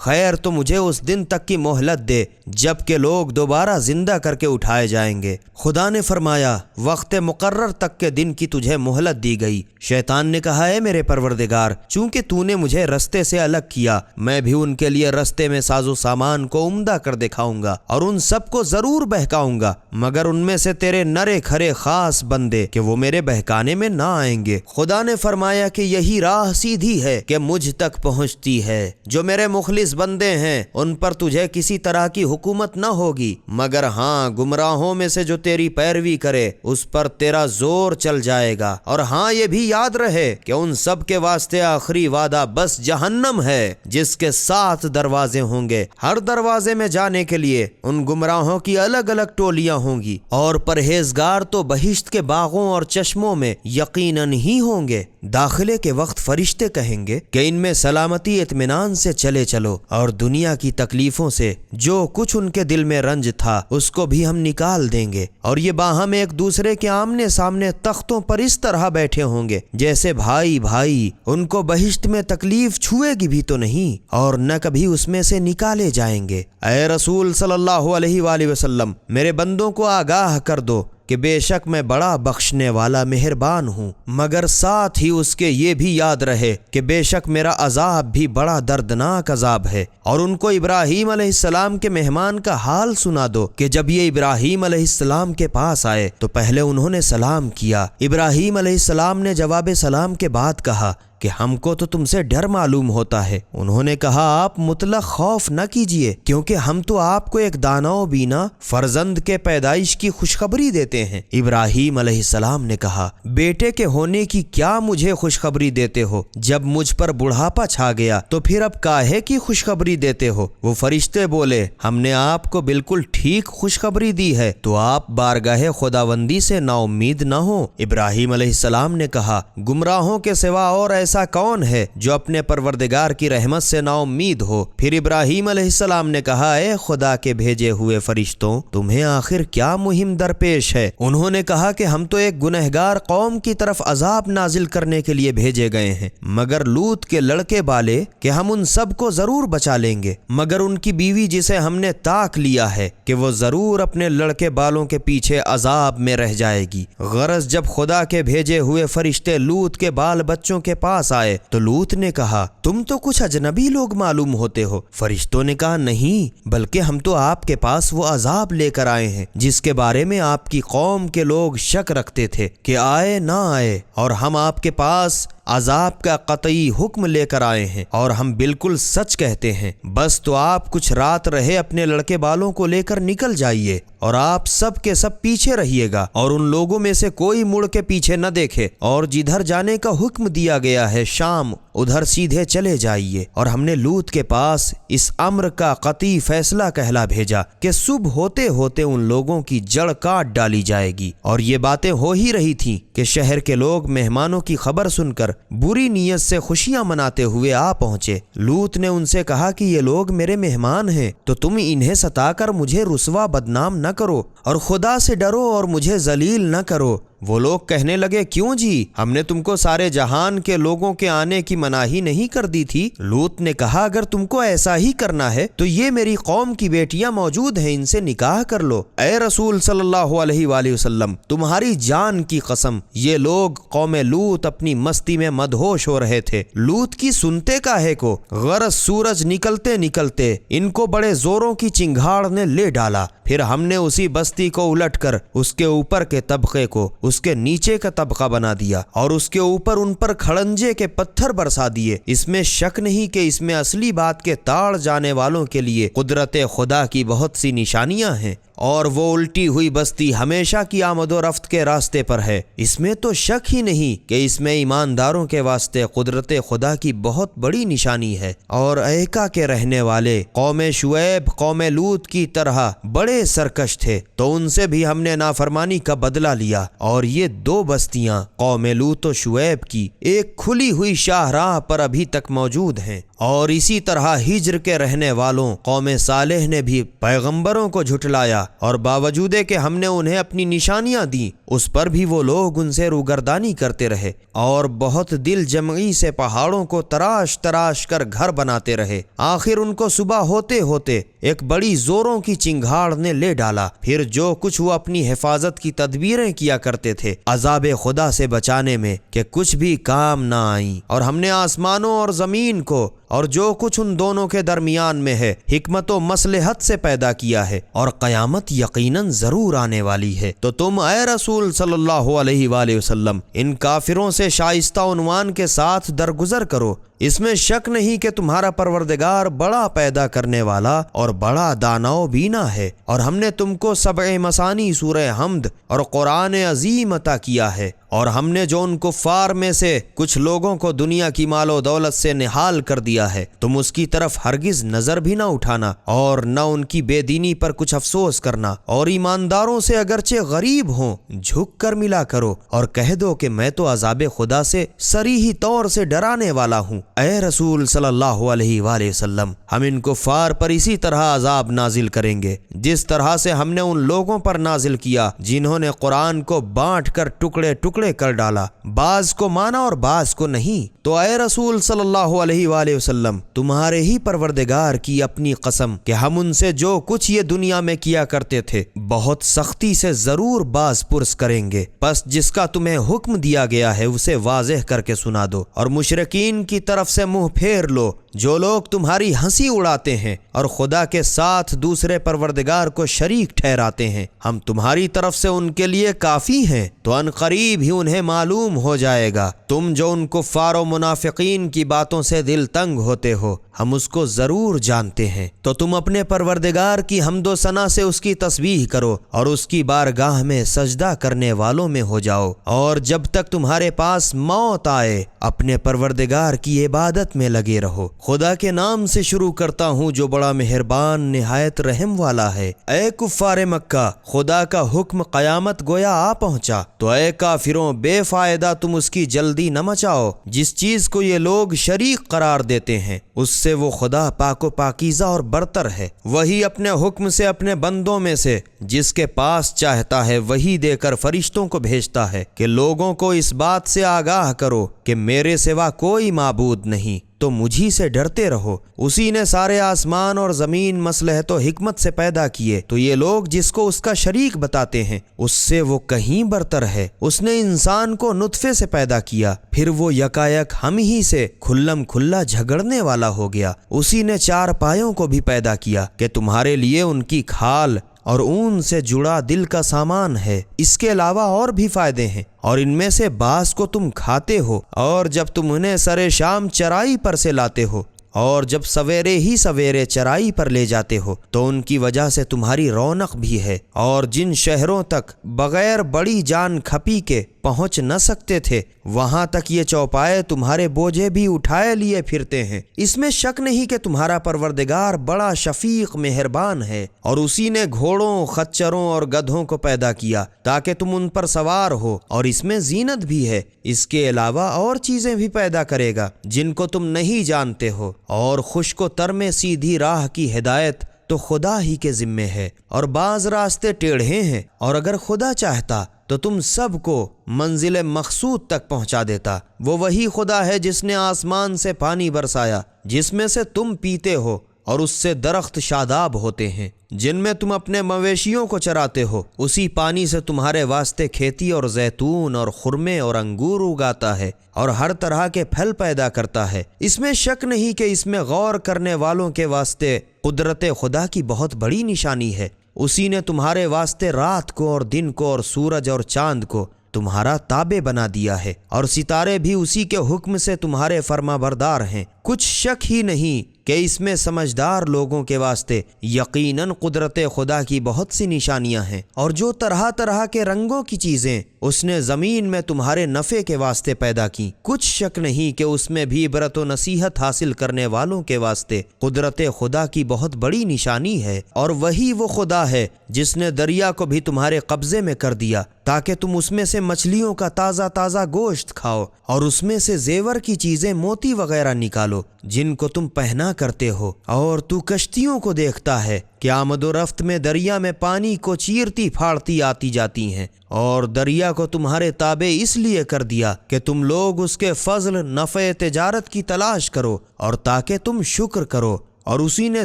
خیر تو مجھے اس دن تک کی مہلت دے جب کہ لوگ دوبارہ زندہ کر کے اٹھائے جائیں گے۔ خدا نے فرمایا وقت مقرر تک کے دن کی تجھے مہلت دی گئی۔ شیطان نے کہا اے میرے پروردگار، چونکہ تو نے مجھے رستے سے الگ کیا، میں بھی ان کے لیے رستے میں ساز و سامان کو عمدہ کر دکھاؤں گا اور ان سب کو ضرور بہکاؤں گا، مگر ان میں سے تیرے نرے کھرے خاص بندے کہ وہ میرے بہکانے میں نہ آئیں گے۔ خدا نے فرمایا کہ یہی راہ سیدھی ہے کہ مجھ تک پہنچتی ہے۔ جو میرے مخلص بندے ہیں ان پر تجھے کسی طرح کی حکومت نہ ہوگی، مگر ہاں گمراہوں میں سے جو تیری پیروی کرے اس پر تیرا زور چل جائے گا۔ اور ہاں یہ بھی یاد رہے کہ ان سب کے واسطے آخری وعدہ بس جہنم ہے جس کے 7 دروازے ہوں گے، ہر دروازے میں جانے کے لیے ان گمراہوں کی الگ الگ ٹولیاں ہوں گی، اور پرہیزگار تو بہشت کے باغوں اور چشموں میں یقیناً ہی ہوں گے۔ داخلے کے وقت فرشتے کہیں گے کہ ان میں سلامتی اطمینان سے چلے چلو، اور دنیا کی تکلیفوں سے جو کچھ ان کے دل میں رنج تھا اس کو بھی ہم نکال دیں گے، اور یہ باہم ایک دوسرے کے آمنے سامنے تختوں پر اس طرح بیٹھے ہوں گے جیسے بھائی بھائی۔ ان کو بہشت میں تکلیف چھوئے گی بھی تو نہیں، اور نہ کبھی اس میں سے نکالے جائیں گے۔ اے رسول صلی اللہ علیہ وآلہ وسلم، میرے بندوں کو آگاہ کر دو کہ بے شک میں بڑا بخشنے والا مہربان ہوں، مگر ساتھ ہی اس کے یہ بھی یاد رہے کہ بے شک میرا عذاب بھی بڑا دردناک عذاب ہے۔ اور ان کو ابراہیم علیہ السلام کے مہمان کا حال سنا دو کہ جب یہ ابراہیم علیہ السلام کے پاس آئے تو پہلے انہوں نے سلام کیا۔ ابراہیم علیہ السلام نے جواب سلام کے بعد کہا کہ ہم کو تو تم سے ڈر معلوم ہوتا ہے۔ انہوں نے کہا آپ مطلق خوف نہ کیجئے، کیونکہ ہم تو آپ کو ایک دانا و بینا فرزند کے پیدائش کی خوشخبری دیتے ہیں۔ ابراہیم علیہ السلام نے کہا بیٹے کے ہونے کی کیا مجھے خوشخبری دیتے ہو؟ جب مجھ پر بڑھاپا چھا گیا تو پھر اب کاہے کی خوشخبری دیتے ہو؟ وہ فرشتے بولے ہم نے آپ کو بالکل ٹھیک خوشخبری دی ہے، تو آپ بارگاہ خداوندی سے نا امید نہ ہو۔ ابراہیم علیہ السلام نے کہا گمراہوں کے سوا اور ایسا کون ہے جو اپنے پروردگار کی رحمت سے نا امید ہو؟ پھر ابراہیم علیہ السلام نے کہا اے خدا کے بھیجے ہوئے فرشتوں، تمہیں آخر کیا مہم درپیش ہے؟ انہوں نے کہا کہ ہم تو ایک گنہگار قوم کی طرف عذاب نازل کرنے کے لیے بھیجے گئے ہیں، مگر لوط کے لڑکے بالے کہ ہم ان سب کو ضرور بچا لیں گے، مگر ان کی بیوی جسے ہم نے طاق لیا ہے کہ وہ ضرور اپنے لڑکے بالوں کے پیچھے عذاب میں رہ جائے گی۔ غرض جب خدا کے بھیجے ہوئے فرشتے لوط کے بال بچوں کے پاس آئے تو لوط نے کہا تم تو کچھ اجنبی لوگ معلوم ہوتے ہو۔ فرشتوں نے کہا نہیں، بلکہ ہم تو آپ کے پاس وہ عذاب لے کر آئے ہیں جس کے بارے میں آپ کی قوم کے لوگ شک رکھتے تھے کہ آئے نہ آئے، اور ہم آپ کے پاس عذاب کا قطعی حکم لے کر آئے ہیں، اور ہم بالکل سچ کہتے ہیں۔ بس تو آپ کچھ رات رہے اپنے لڑکے بالوں کو لے کر نکل جائیے، اور آپ سب کے سب پیچھے رہیے گا، اور ان لوگوں میں سے کوئی مڑ کے پیچھے نہ دیکھے، اور جدھر جانے کا حکم دیا گیا ہے شام ادھر سیدھے چلے جائیے۔ اور ہم نے لوط کے پاس اس امر کا قطعی فیصلہ کہلا بھیجا کہ صبح ہوتے ہوتے ان لوگوں کی جڑ کاٹ ڈالی جائے گی۔ اور یہ باتیں ہو ہی رہی تھیں کہ شہر کے لوگ مہمانوں کی خبر سن کر بری نیت سے خوشیاں مناتے ہوئے آ پہنچے۔ لوط نے ان سے کہا کہ یہ لوگ میرے مہمان ہیں، تو تم انہیں ستا کر مجھے رسوا بدنام نہ کرو، اور خدا سے ڈرو اور مجھے ذلیل نہ کرو۔ وہ لوگ کہنے لگے کیوں جی، ہم نے تم کو سارے جہان کے لوگوں کے آنے کی مناہی نہیں کر دی تھی؟ لوط نے کہا اگر تم کو ایسا ہی کرنا ہے تو یہ میری قوم کی بیٹیاں موجود ہیں، ان سے نکاح کر لو۔ اے رسول صلی اللہ علیہ وآلہ وسلم، تمہاری جان کی قسم یہ لوگ قوم لوط اپنی مستی میں مدہوش ہو رہے تھے، لوط کی سنتے کاہے کو؟ غرض سورج نکلتے نکلتے ان کو بڑے زوروں کی چنگھاڑ نے لے ڈالا، پھر ہم نے اسی بستی کو الٹ کر اس کے اوپر کے طبقے کو اس کے نیچے کا طبقہ بنا دیا، اور اس کے اوپر ان پر کھڑنجے کے پتھر برسا دیے۔ اس میں شک نہیں کہ اس میں اصلی بات کے تاڑ جانے والوں کے لیے قدرت خدا کی بہت سی نشانیاں ہیں، اور وہ الٹی ہوئی بستی ہمیشہ کی آمد و رفت کے راستے پر ہے۔ اس میں تو شک ہی نہیں کہ اس میں ایمانداروں کے واسطے قدرت خدا کی بہت بڑی نشانی ہے۔ اور ایکا کے رہنے والے قوم شعیب قوم لوط کی طرح بڑے سرکش تھے، تو ان سے بھی ہم نے نافرمانی کا بدلہ لیا، اور یہ دو بستیاں قوم لوط و شعیب کی ایک کھلی ہوئی شاہراہ پر ابھی تک موجود ہیں۔ اور اسی طرح ہجر کے رہنے والوں قوم صالح نے بھی پیغمبروں کو جھٹلایا، اور باوجود کہ ہم نے انہیں اپنی نشانیاں دیں اس پر بھی وہ لوگ ان سے روگردانی کرتے رہے، اور بہت دل جمعی سے پہاڑوں کو تراش تراش کر گھر بناتے رہے۔ آخر ان کو صبح ہوتے ہوتے ایک بڑی زوروں کی چنگھاڑ نے لے ڈالا، پھر جو کچھ وہ اپنی حفاظت کی تدبیریں کیا کرتے تھے عذاب خدا سے بچانے میں کہ کچھ بھی کام نہ آئیں، اور ہم نے آسمانوں اور زمین کو اور جو کچھ ان دونوں کے درمیان میں ہے حکمت و مصلحت سے پیدا کیا ہے، اور قیامت یقیناً ضرور آنے والی ہے۔ تو تم اے رسول صلی اللہ علیہ وآلہ وسلم ان کافروں سے شائستہ عنوان کے ساتھ درگزر کرو، اس میں شک نہیں کہ تمہارا پروردگار بڑا پیدا کرنے والا اور بڑا دانا و بینا ہے، اور ہم نے تم کو سبع مثانی سورہ حمد اور قرآن عظیم عطا کیا ہے، اور ہم نے جو ان کفار میں سے کچھ لوگوں کو دنیا کی مال و دولت سے نہال کر دیا ہے تم اس کی طرف ہرگز نظر بھی نہ اٹھانا اور نہ ان کی بے دینی پر کچھ افسوس کرنا، اور ایمانداروں سے اگرچہ غریب ہوں جھک کر ملا کرو، اور کہہ دو کہ میں تو عذاب خدا سے صریحی طور سے ڈرانے والا ہوں۔ اے رسول صلی اللہ علیہ وآلہ وسلم ہم ان کفار پر اسی طرح عذاب نازل کریں گے جس طرح سے ہم نے ان لوگوں پر نازل کیا جنہوں نے قرآن کو بانٹ کر ٹکڑے ٹکڑے کر ڈالا، بعض کو مانا اور بعض کو نہیں۔ تو اے رسول صلی اللہ علیہ وآلہ وسلم تمہارے ہی پروردگار کی اپنی قسم کہ ہم ان سے جو کچھ یہ دنیا میں کیا کرتے تھے بہت سختی سے ضرور باز پرس کریں گے، پس جس کا تمہیں حکم دیا گیا ہے اسے واضح کر کے سنا دو، اور مشرکین کی طرف سے منہ پھیر لو جو لوگ تمہاری ہنسی اڑاتے ہیں اور خدا کے ساتھ دوسرے پروردگار کو شریک ٹھہراتے ہیں، ہم تمہاری طرف سے ان کے لیے کافی ہیں، تو ان قریب ہی انہیں معلوم ہو جائے گا۔ تم جو ان کفار و منافقین کی باتوں سے دل تنگ ہوتے ہو ہم اس کو ضرور جانتے ہیں، تو تم اپنے پروردگار کی حمد و ثنا سے اس کی تسبیح کرو اور اس کی بارگاہ میں سجدہ کرنے والوں میں ہو جاؤ، اور جب تک تمہارے پاس موت آئے اپنے پروردگار کی عبادت میں لگے رہو۔ خدا کے نام سے شروع کرتا ہوں جو بڑا مہربان نہایت رحم والا ہے۔ اے کفار مکہ خدا کا حکم قیامت گویا آ پہنچا، تو اے کافروں بے فائدہ تم اس کی جلدی نہ مچاؤ، جس چیز کو یہ لوگ شریک قرار دیتے ہیں اس سے وہ خدا پاک و پاکیزہ اور برتر ہے، وہی اپنے حکم سے اپنے بندوں میں سے جس کے پاس چاہتا ہے وہی دے کر فرشتوں کو بھیجتا ہے کہ لوگوں کو اس بات سے آگاہ کرو کہ میرے سوا کوئی معبود نہیں، تو مجھی سے ڈرتے رہو۔ اسی نے سارے آسمان اور زمین مصلحت و حکمت سے پیدا کیے، تو یہ لوگ جس کو اس کا شریک بتاتے ہیں اس سے وہ کہیں برتر ہے۔ اس نے انسان کو نطفے سے پیدا کیا، پھر وہ یکایک ہم ہی سے کھلم کھلا جھگڑنے والا ہو گیا۔ اسی نے چار پایوں کو بھی پیدا کیا کہ تمہارے لیے ان کی کھال اور اون سے جڑا دل کا سامان ہے، اس کے علاوہ اور بھی فائدے ہیں، اور ان میں سے بعض کو تم کھاتے ہو، اور جب تم انہیں سر شام چرائی پر سے لاتے ہو اور جب سویرے ہی سویرے چرائی پر لے جاتے ہو تو ان کی وجہ سے تمہاری رونق بھی ہے، اور جن شہروں تک بغیر بڑی جان کھپی کے پہنچ نہ سکتے تھے وہاں تک یہ چوپائے تمہارے بوجھے بھی اٹھائے لیے پھرتے ہیں۔ اس میں شک نہیں کہ تمہارا پروردگار بڑا شفیق مہربان ہے، اور اسی نے گھوڑوں، خچروں اور گدھوں کو پیدا کیا تاکہ تم ان پر سوار ہو، اور اس میں زینت بھی ہے۔ اس کے علاوہ اور چیزیں بھی پیدا کرے گا جن کو تم نہیں جانتے ہو، اور خشک و تر میں سیدھی راہ کی ہدایت تو خدا ہی کے ذمے ہے، اور بعض راستے ٹیڑھے ہیں، اور اگر خدا چاہتا تو تم سب کو منزل مقصود تک پہنچا دیتا۔ وہ وہی خدا ہے جس نے آسمان سے پانی برسایا جس میں سے تم پیتے ہو، اور اس سے درخت شاداب ہوتے ہیں جن میں تم اپنے مویشیوں کو چراتے ہو، اسی پانی سے تمہارے واسطے کھیتی اور زیتون اور خرمے اور انگور اگاتا ہے، اور ہر طرح کے پھل پیدا کرتا ہے۔ اس میں شک نہیں کہ اس میں غور کرنے والوں کے واسطے قدرت خدا کی بہت بڑی نشانی ہے۔ اسی نے تمہارے واسطے رات کو اور دن کو اور سورج اور چاند کو تمہارا تابع بنا دیا ہے، اور ستارے بھی اسی کے حکم سے تمہارے فرما بردار ہیں۔ کچھ شک ہی نہیں کہ اس میں سمجھدار لوگوں کے واسطے یقیناً قدرت خدا کی بہت سی نشانیاں ہیں، اور جو طرح طرح کے رنگوں کی چیزیں اس نے زمین میں تمہارے نفع کے واسطے پیدا کی، کچھ شک نہیں کہ اس میں بھی عبرت و نصیحت حاصل کرنے والوں کے واسطے قدرت خدا کی بہت بڑی نشانی ہے۔ اور وہی وہ خدا ہے جس نے دریا کو بھی تمہارے قبضے میں کر دیا تاکہ تم اس میں سے مچھلیوں کا تازہ تازہ گوشت کھاؤ اور اس میں سے زیور کی چیزیں موتی وغیرہ نکالو جن کو تم پہنا کرتے ہو، اور تو کشتیوں کو دیکھتا ہے کہ آمد و رفت میں دریا میں پانی کو چیرتی پھاڑتی آتی جاتی ہیں، اور دریا کو تمہارے تابع اس لیے کر دیا کہ تم لوگ اس کے فضل نفع تجارت کی تلاش کرو اور تاکہ تم شکر کرو، اور اسی نے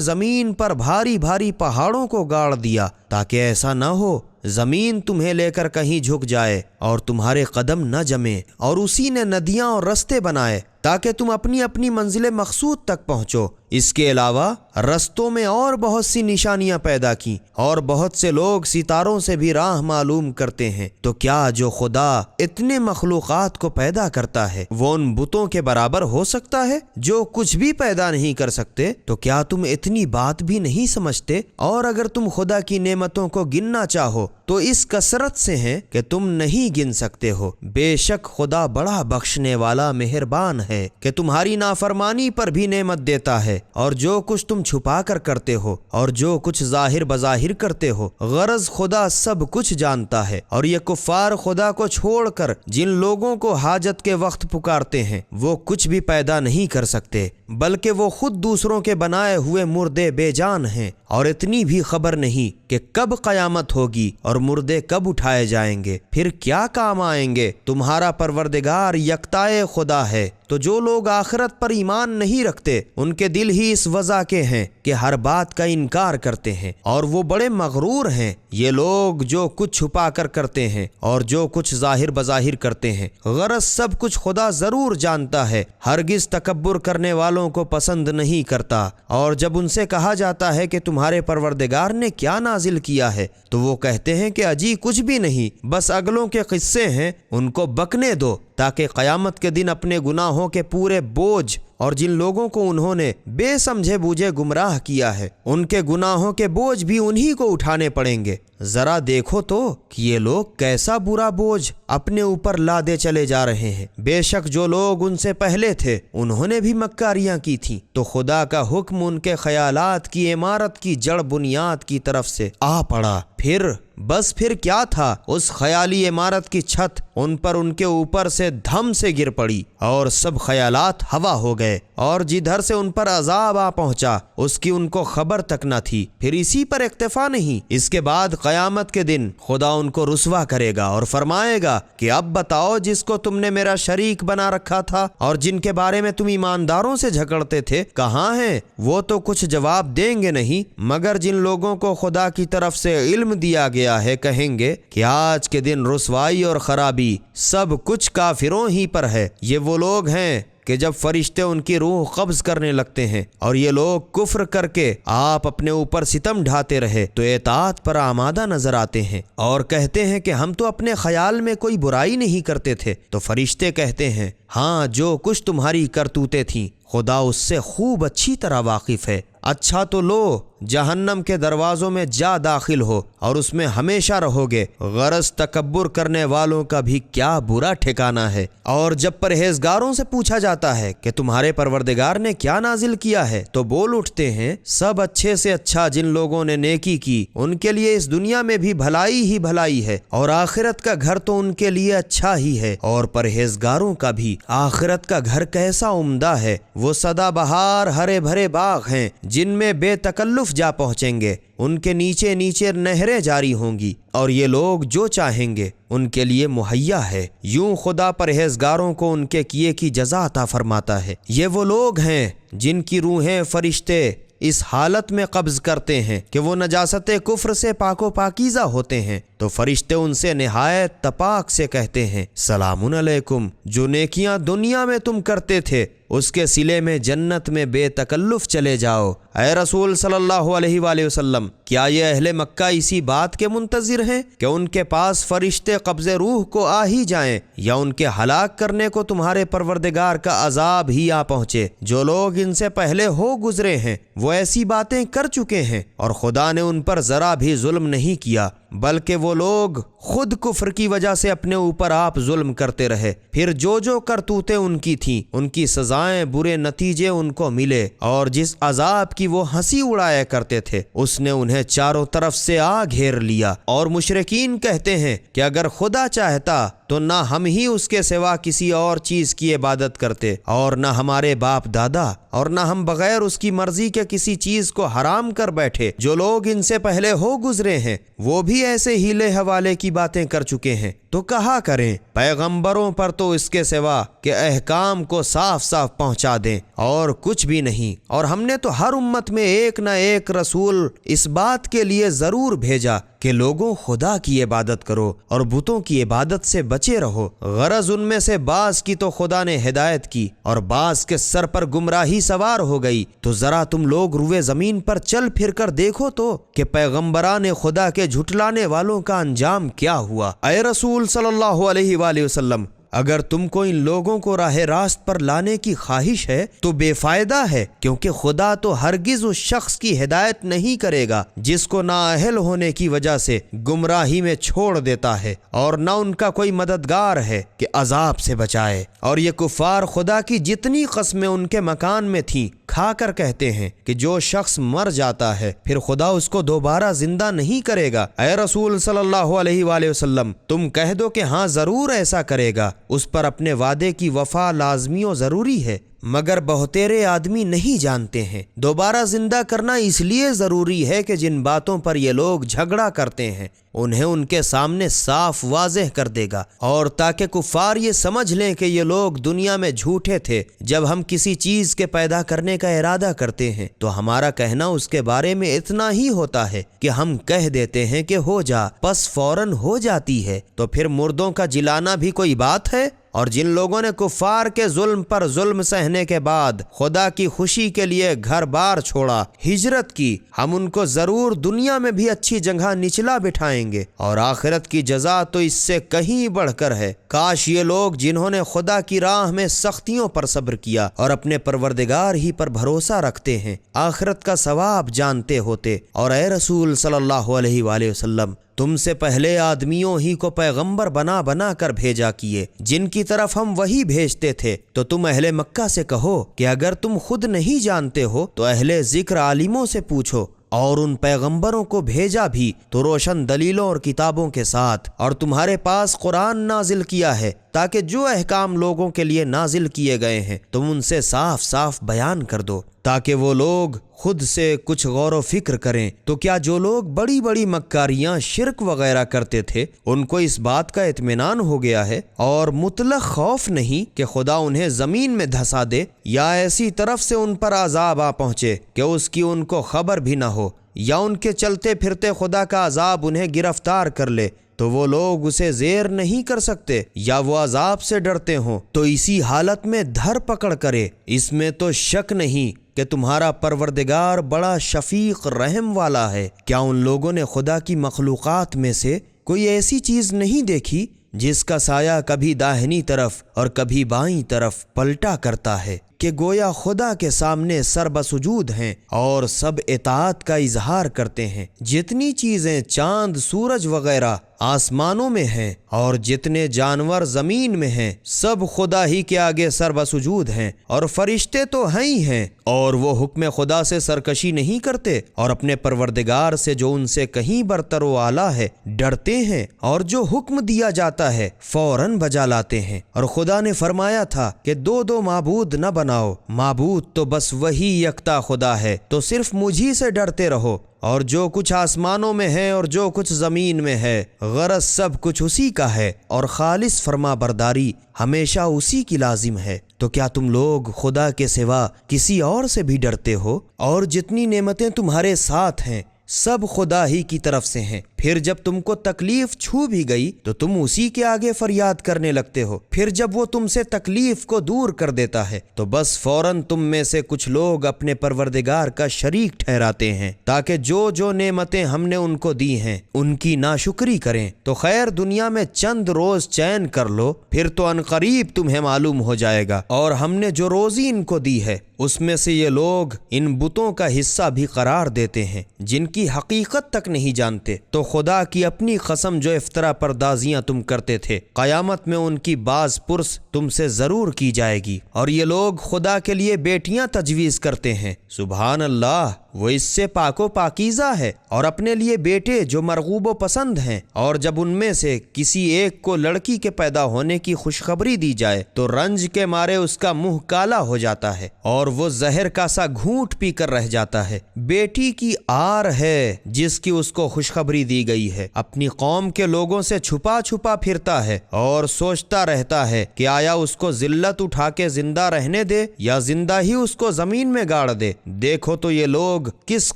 زمین پر بھاری بھاری پہاڑوں کو گاڑ دیا تاکہ ایسا نہ ہو زمین تمہیں لے کر کہیں جھک جائے اور تمہارے قدم نہ جمے، اور اسی نے ندیاں اور رستے بنائے تاکہ تم اپنی اپنی منزل مقصود تک پہنچو۔ اس کے علاوہ رستوں میں اور بہت سی نشانیاں پیدا کی، اور بہت سے لوگ ستاروں سے بھی راہ معلوم کرتے ہیں۔ تو کیا جو خدا اتنے مخلوقات کو پیدا کرتا ہے وہ ان بتوں کے برابر ہو سکتا ہے جو کچھ بھی پیدا نہیں کر سکتے؟ تو کیا تم اتنی بات بھی نہیں سمجھتے؟ اور اگر تم خدا کی نعمتوں کو گننا چاہو تو اس کثرت سے ہیں کہ تم نہیں گن سکتے ہو۔ بے شک خدا بڑا بخشنے والا مہربان ہے کہ تمہاری نافرمانی پر بھی نعمت دیتا ہے، اور جو کچھ تم چھپا کر کرتے ہو اور جو کچھ ظاہر بظاہر کرتے ہو، غرض خدا سب کچھ جانتا ہے۔ اور یہ کفار خدا کو چھوڑ کر جن لوگوں کو حاجت کے وقت پکارتے ہیں وہ کچھ بھی پیدا نہیں کر سکتے، بلکہ وہ خود دوسروں کے بنائے ہوئے مردے بے جان ہیں، اور اتنی بھی خبر نہیں کہ کب قیامت ہوگی اور مردے کب اٹھائے جائیں گے، پھر کیا کام آئیں گے۔ تمہارا پروردگار یکتائے خدا ہے۔ تو جو لوگ آخرت پر ایمان نہیں رکھتے ان کے دل ہی اس وضع کے ہیں کہ ہر بات کا انکار کرتے ہیں، اور وہ بڑے مغرور ہیں۔ یہ لوگ جو کچھ چھپا کر کرتے ہیں اور جو کچھ ظاہر بظاہر کرتے ہیں، غرض سب کچھ خدا ضرور جانتا ہے، ہرگز تکبر کرنے والوں کو پسند نہیں کرتا۔ اور جب ان سے کہا جاتا ہے کہ تمہارے پروردگار نے کیا نازل کیا ہے تو وہ کہتے ہیں کہ اجی کچھ بھی نہیں، بس اگلوں کے قصے ہیں، ان کو بکنے دو تاکہ قیامت کے دن اپنے گناہوں کے پورے بوجھ اور جن لوگوں کو انہوں نے بے سمجھے بوجھے گمراہ کیا ہے ان کے گناہوں کے بوجھ بھی انہی کو اٹھانے پڑیں گے۔ ذرا دیکھو تو کہ یہ لوگ کیسا برا بوجھ اپنے اوپر لادے چلے جا رہے ہیں۔ بے شک جو لوگ ان سے پہلے تھے انہوں نے بھی مکاریاں کی تھیں، تو خدا کا حکم ان کے خیالات کی عمارت کی جڑ بنیاد کی طرف سے آ پڑا۔ پھر کیا تھا، اس خیالی عمارت کی چھت ان پر ان کے اوپر سے دھم سے گر پڑی اور سب خیالات ہوا ہو گئے، اور جدھر سے ان پر عذاب آ پہنچا اس کی ان کو خبر تک نہ تھی۔ پھر اسی پر اکتفا نہیں، اس کے بعد قیامت کے دن خدا ان کو رسوا کرے گا اور فرمائے گا کہ اب بتاؤ جس کو تم نے میرا شریک بنا رکھا تھا اور جن کے بارے میں تم ایمانداروں سے جھگڑتے تھے، کہاں ہیں؟ وہ تو کچھ جواب دیں گے نہیں، مگر جن لوگوں کو خدا کی طرف سے علم دیا گیا ہے کہیں گے کہ آج کے دن رسوائی اور خرابی سب کچھ کافروں ہی پر ہے۔ یہ وہ لوگ ہیں کہ جب فرشتے ان کی روح قبض کرنے لگتے ہیں اور یہ لوگ کفر کر کے آپ اپنے اوپر ستم ڈھاتے رہے تو اطاعت پر آمادہ نظر آتے ہیں اور کہتے ہیں کہ ہم تو اپنے خیال میں کوئی برائی نہیں کرتے تھے۔ تو فرشتے کہتے ہیں ہاں، جو کچھ تمہاری کرتوتیں تھیں خدا اس سے خوب اچھی طرح واقف ہے۔ اچھا تو لو جہنم کے دروازوں میں جا داخل ہو اور اس میں ہمیشہ رہو گے، غرض تکبر کرنے والوں کا بھی کیا برا ٹھکانہ ہے۔ اور جب پرہیزگاروں سے پوچھا جاتا ہے کہ تمہارے پروردگار نے کیا نازل کیا ہے تو بول اٹھتے ہیں سب اچھے سے اچھا جن لوگوں نے نیکی کی ان کے لیے اس دنیا میں بھی بھلائی ہی بھلائی ہے، اور آخرت کا گھر تو ان کے لیے اچھا ہی ہے۔ اور پرہیزگاروں کا بھی آخرت کا گھر کیسا عمدہ ہے، وہ سدا بہار ہرے بھرے باغ ہیں جن میں بے تکلف جا پہنچیں گے، ان کے نیچے نیچے نہریں جاری ہوں گی، اور یہ لوگ جو چاہیں گے ان کے لیے مہیا ہے۔ یوں خدا پرہیزگاروں کو ان کے کیے کی جزا عطا فرماتا ہے۔ یہ وہ لوگ ہیں جن کی روحیں فرشتے اس حالت میں قبض کرتے ہیں کہ وہ نجاست کفر سے پاک و پاکیزہ ہوتے ہیں، تو فرشتے ان سے نہایت تپاک سے کہتے ہیں سلام علیکم، جو نیکیاں دنیا میں تم کرتے تھے اس کے صلے میں جنت میں بے تکلف چلے جاؤ۔ اے رسول صلی اللہ علیہ وآلہ وسلم، کیا یہ اہل مکہ اسی بات کے منتظر ہیں کہ ان کے پاس فرشتے قبض روح کو آ ہی جائیں، یا ان کے ہلاک کرنے کو تمہارے پروردگار کا عذاب ہی آ پہنچے؟ جو لوگ ان سے پہلے ہو گزرے ہیں وہ ایسی باتیں کر چکے ہیں اور خدا نے ان پر ذرا بھی ظلم نہیں کیا، بلکہ وہ لوگ خود کفر کی وجہ سے اپنے اوپر آپ ظلم کرتے رہے، پھر جو کرتوتیں ان کی تھیں ان کی سزائیں برے نتیجے ان کو ملے، اور جس عذاب کی وہ ہنسی اڑایا کرتے تھے اس نے انہیں چاروں طرف سے آ گھیر لیا۔ اور مشرکین کہتے ہیں کہ اگر خدا چاہتا تو نہ ہم ہی اس کے سوا کسی اور چیز کی عبادت کرتے، اور نہ ہمارے باپ دادا، اور نہ ہم بغیر اس کی مرضی کے کسی چیز کو حرام کر بیٹھے۔ جو لوگ ان سے پہلے ہو گزرے ہیں وہ بھی ایسے ہیلے حوالے کی باتیں کر چکے ہیں، تو کہا کریں پیغمبروں پر تو اس کے سوا کہ احکام کو صاف صاف پہنچا دیں اور کچھ بھی نہیں، اور ہم نے تو ہر امت میں ایک نہ ایک رسول اس بات کے لیے ضرور بھیجا کہ لوگوں خدا کی عبادت کرو اور بتوں کی عبادت سے بچے رہو۔ غرض ان میں سے بعض کی تو خدا نے ہدایت کی اور بعض کے سر پر گمراہی سوار ہو گئی، تو ذرا تم لوگ روئے زمین پر چل پھر کر دیکھو تو کہ پیغمبران خدا کے جھٹلانے والوں کا انجام کیا ہوا۔ اے رسول صلی اللہ علیہ وآلہ وسلم، اگر تم کو ان لوگوں کو راہ راست پر لانے کی خواہش ہے تو بے فائدہ ہے، کیونکہ خدا تو ہرگز اس شخص کی ہدایت نہیں کرے گا جس کو نااہل ہونے کی وجہ سے گمراہی میں چھوڑ دیتا ہے، اور نہ ان کا کوئی مددگار ہے کہ عذاب سے بچائے۔ اور یہ کفار خدا کی جتنی قسمیں ان کے مکان میں تھیں کھا کر کہتے ہیں کہ جو شخص مر جاتا ہے پھر خدا اس کو دوبارہ زندہ نہیں کرے گا۔ اے رسول صلی اللہ علیہ وآلہ وسلم، تم کہہ دو کہ ہاں ضرور ایسا کرے گا، اس پر اپنے وعدے کی وفا لازمی و ضروری ہے، مگر بہتیرے آدمی نہیں جانتے ہیں۔ دوبارہ زندہ کرنا اس لیے ضروری ہے کہ جن باتوں پر یہ لوگ جھگڑا کرتے ہیں انہیں ان کے سامنے صاف واضح کر دے گا، اور تاکہ کفار یہ سمجھ لیں کہ یہ لوگ دنیا میں جھوٹے تھے۔ جب ہم کسی چیز کے پیدا کرنے کا ارادہ کرتے ہیں تو ہمارا کہنا اس کے بارے میں اتنا ہی ہوتا ہے کہ ہم کہہ دیتے ہیں کہ ہو جا، بس فوراً ہو جاتی ہے۔ تو پھر مردوں کا جلانا بھی کوئی بات ہے؟ اور جن لوگوں نے کفار کے ظلم پر ظلم سہنے کے بعد خدا کی خوشی کے لیے گھر بار چھوڑا، ہجرت کی، ہم ان کو ضرور دنیا میں بھی اچھی جگہ نچلا بٹھائیں گے، اور آخرت کی جزا تو اس سے کہیں بڑھ کر ہے۔ کاش یہ لوگ جنہوں نے خدا کی راہ میں سختیوں پر صبر کیا اور اپنے پروردگار ہی پر بھروسہ رکھتے ہیں آخرت کا ثواب جانتے ہوتے۔ اور اے رسول صلی اللہ علیہ وآلہ وسلم، تم سے پہلے آدمیوں ہی کو پیغمبر بنا بنا کر بھیجا کیے جن کی طرف ہم وہی بھیجتے تھے، تو تم اہل مکہ سے کہو کہ اگر تم خود نہیں جانتے ہو تو اہل ذکر عالموں سے پوچھو، اور ان پیغمبروں کو بھیجا بھی تو روشن دلیلوں اور کتابوں کے ساتھ، اور تمہارے پاس قرآن نازل کیا ہے تاکہ جو احکام لوگوں کے لیے نازل کیے گئے ہیں تم ان سے صاف صاف بیان کر دو، تاکہ وہ لوگ خود سے کچھ غور و فکر کریں۔ تو کیا جو لوگ بڑی بڑی مکاریاں شرک وغیرہ کرتے تھے ان کو اس بات کا اطمینان ہو گیا ہے اور مطلق خوف نہیں کہ خدا انہیں زمین میں دھسا دے یا ایسی طرف سے ان پر عذاب آ پہنچے کہ اس کی ان کو خبر بھی نہ ہو، یا ان کے چلتے پھرتے خدا کا عذاب انہیں گرفتار کر لے تو وہ لوگ اسے زیر نہیں کر سکتے، یا وہ عذاب سے ڈرتے ہوں تو اسی حالت میں دھر پکڑ کرے۔ اس میں تو شک نہیں کہ تمہارا پروردگار بڑا شفیق رحم والا ہے۔ کیا ان لوگوں نے خدا کی مخلوقات میں سے کوئی ایسی چیز نہیں دیکھی جس کا سایہ کبھی داہنی طرف اور کبھی بائیں طرف پلٹا کرتا ہے، کہ گویا خدا کے سامنے سر بسجود ہیں اور سب اطاعت کا اظہار کرتے ہیں۔ جتنی چیزیں چاند، سورج وغیرہ آسمانوں میں ہیں اور جتنے جانور زمین میں ہیں سب خدا ہی کے آگے سر بسجود ہیں، اور فرشتے تو ہیں ہی ہیں، اور وہ حکم خدا سے سرکشی نہیں کرتے، اور اپنے پروردگار سے جو ان سے کہیں برتر و اعلیٰ ہے ڈرتے ہیں، اور جو حکم دیا جاتا ہے فوراً بجا لاتے ہیں۔ اور خدا نے فرمایا تھا کہ دو دو معبود نہ بناؤ، معبود تو بس وہی یکتا خدا ہے، تو صرف مجھی سے ڈرتے رہو، اور جو کچھ آسمانوں میں ہے اور جو کچھ زمین میں ہے غرض سب کچھ اسی کا ہے، اور خالص فرما برداری ہمیشہ اسی کی لازم ہے۔ تو کیا تم لوگ خدا کے سوا کسی اور سے بھی ڈرتے ہو؟ اور جتنی نعمتیں تمہارے ساتھ ہیں سب خدا ہی کی طرف سے ہیں۔ پھر جب تم کو تکلیف چھو بھی گئی تو تم اسی کے آگے فریاد کرنے لگتے ہو، پھر جب وہ تم سے تکلیف کو دور کر دیتا ہے تو بس فوراً تم میں سے کچھ لوگ اپنے پروردگار کا شریک ٹھہراتے ہیں تاکہ جو جو نعمتیں ہم نے ان کو دی ہیں ان کی ناشکری کریں۔ تو خیر دنیا میں چند روز چین کر لو، پھر تو عنقریب تمہیں معلوم ہو جائے گا۔ اور ہم نے جو روزی ان کو دی ہے اس میں سے یہ لوگ ان بتوں کا حصہ بھی قرار دیتے ہیں جن کی حقیقت تک نہیں جانتے تو خدا کی اپنی قسم جو افطرا پردازیاں تم کرتے تھے قیامت میں ان کی باز پرس تم سے ضرور کی جائے گی۔ اور یہ لوگ خدا کے لیے بیٹیاں تجویز کرتے ہیں، سبحان اللہ، وہ اس سے پاک و پاکیزہ ہے، اور اپنے لیے بیٹے جو مرغوب و پسند ہیں، اور جب ان میں سے کسی ایک کو لڑکی کے پیدا ہونے کی خوشخبری دی جائے تو رنج کے مارے اس کا منہ کالا ہو جاتا ہے اور وہ زہر کا سا گھونٹ پی کر رہ جاتا ہے۔ بیٹی کی آر ہے جس کی اس کو خوشخبری دی گئی ہے، اپنی قوم کے لوگوں سے چھپا چھپا پھرتا ہے اور سوچتا رہتا ہے کہ آیا اس کو ذلت اٹھا کے زندہ رہنے دے یا زندہ ہی اس کو زمین میں گاڑ دے۔ دیکھو تو یہ لوگ کس